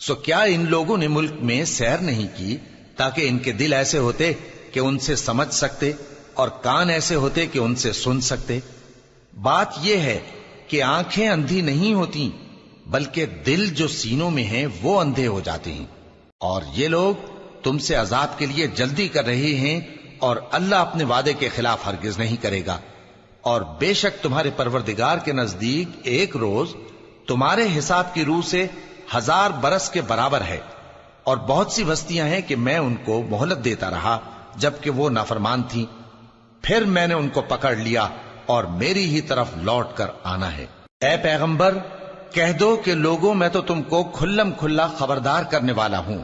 سو کیا ان لوگوں نے ملک میں سیر نہیں کی تاکہ ان کے دل ایسے ہوتے کہ ان سے سمجھ سکتے اور کان ایسے ہوتے کہ ان سے سن سکتے؟ بات یہ ہے کہ آنکھیں اندھی نہیں ہوتی بلکہ دل جو سینوں میں ہیں وہ اندھے ہو جاتے ہیں۔ اور یہ لوگ تم سے عذاب کے لیے جلدی کر رہے ہیں اور اللہ اپنے وعدے کے خلاف ہرگز نہیں کرے گا۔ اور بے شک تمہارے پروردگار کے نزدیک ایک روز تمہارے حساب کی روح سے 1000 برس کے برابر ہے، اور بہت سی بستیاں ہیں کہ میں ان کو مہلت دیتا رہا جبکہ وہ نافرمان تھیں، پھر میں نے ان کو پکڑ لیا اور میری ہی طرف لوٹ کر آنا ہے۔ اے پیغمبر کہہ دو کہ لوگوں میں تو تم کو کھلم کھلا خبردار کرنے والا ہوں،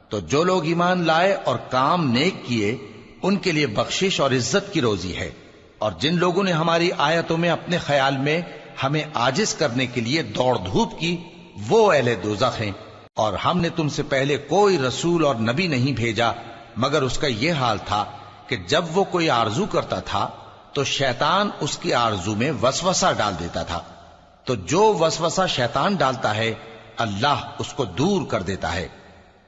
تو جو لوگ ایمان لائے اور کام نیک کیے ان کے لیے بخشش اور عزت کی روزی ہے، اور جن لوگوں نے ہماری آیتوں میں اپنے خیال میں ہمیں عاجز کرنے کے لیے دوڑ دھوپ کی وہ اہل دوزخ ہیں۔ اور ہم نے تم سے پہلے کوئی رسول اور نبی نہیں بھیجا مگر اس کا یہ حال تھا کہ جب وہ کوئی آرزو کرتا تھا تو شیطان اس کی آرزو میں وسوسہ ڈال دیتا تھا، تو جو وسوسہ شیطان ڈالتا ہے اللہ اس کو دور کر دیتا ہے،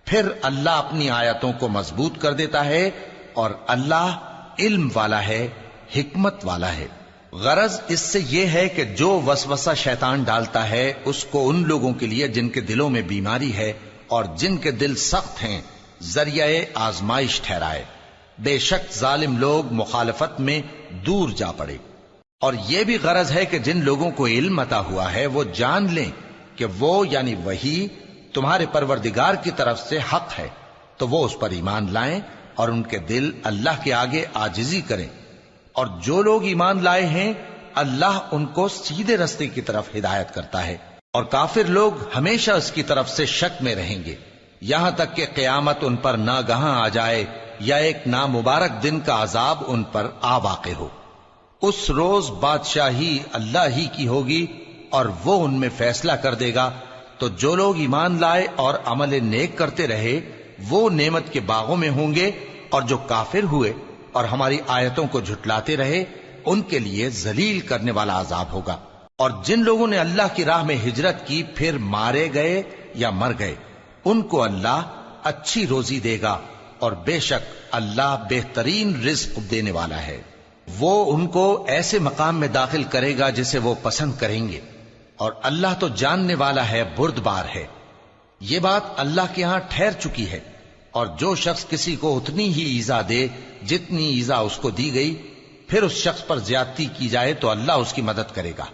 پھر اللہ اپنی آیتوں کو مضبوط کر دیتا ہے، اور اللہ علم والا ہے، حکمت والا ہے۔ غرض اس سے یہ ہے کہ جو وسوسہ شیطان ڈالتا ہے اس کو ان لوگوں کے لیے جن کے دلوں میں بیماری ہے اور جن کے دل سخت ہیں ذریعہ آزمائش ٹھہرائے۔ بے شک ظالم لوگ مخالفت میں دور جا پڑے۔ اور یہ بھی غرض ہے کہ جن لوگوں کو علم عطا ہوا ہے وہ جان لیں کہ وہ یعنی وہی تمہارے پروردگار کی طرف سے حق ہے، تو وہ اس پر ایمان لائیں اور ان کے دل اللہ کے آگے عاجزی کریں۔ اور جو لوگ ایمان لائے ہیں اللہ ان کو سیدھے رستے کی طرف ہدایت کرتا ہے، اور کافر لوگ ہمیشہ اس کی طرف سے شک میں رہیں گے یہاں تک کہ قیامت ان پر ناگہاں آ جائے یا ایک نامبارک دن کا عذاب ان پر آ واقع ہو۔ اس روز بادشاہی اللہ ہی کی ہوگی اور وہ ان میں فیصلہ کر دے گا، تو جو لوگ ایمان لائے اور عمل نیک کرتے رہے وہ نعمت کے باغوں میں ہوں گے، اور جو کافر ہوئے اور ہماری آیتوں کو جھٹلاتے رہے ان کے لیے ذلیل کرنے والا عذاب ہوگا۔ اور جن لوگوں نے اللہ کی راہ میں ہجرت کی پھر مارے گئے یا مر گئے ان کو اللہ اچھی روزی دے گا، اور بے شک اللہ بہترین رزق دینے والا ہے۔ وہ ان کو ایسے مقام میں داخل کرے گا جسے وہ پسند کریں گے، اور اللہ تو جاننے والا ہے، بردبار ہے۔ یہ بات اللہ کے ہاں ٹھہر چکی ہے، اور جو شخص کسی کو اتنی ہی ایذا دے جتنی ایذا اس کو دی گئی، پھر اس شخص پر زیادتی کی جائے تو اللہ اس کی مدد کرے گا۔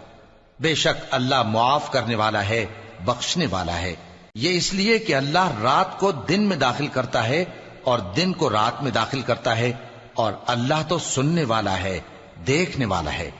بے شک اللہ معاف کرنے والا ہے، بخشنے والا ہے۔ یہ اس لیے کہ اللہ رات کو دن میں داخل کرتا ہے اور دن کو رات میں داخل کرتا ہے، اور اللہ تو سننے والا ہے، دیکھنے والا ہے۔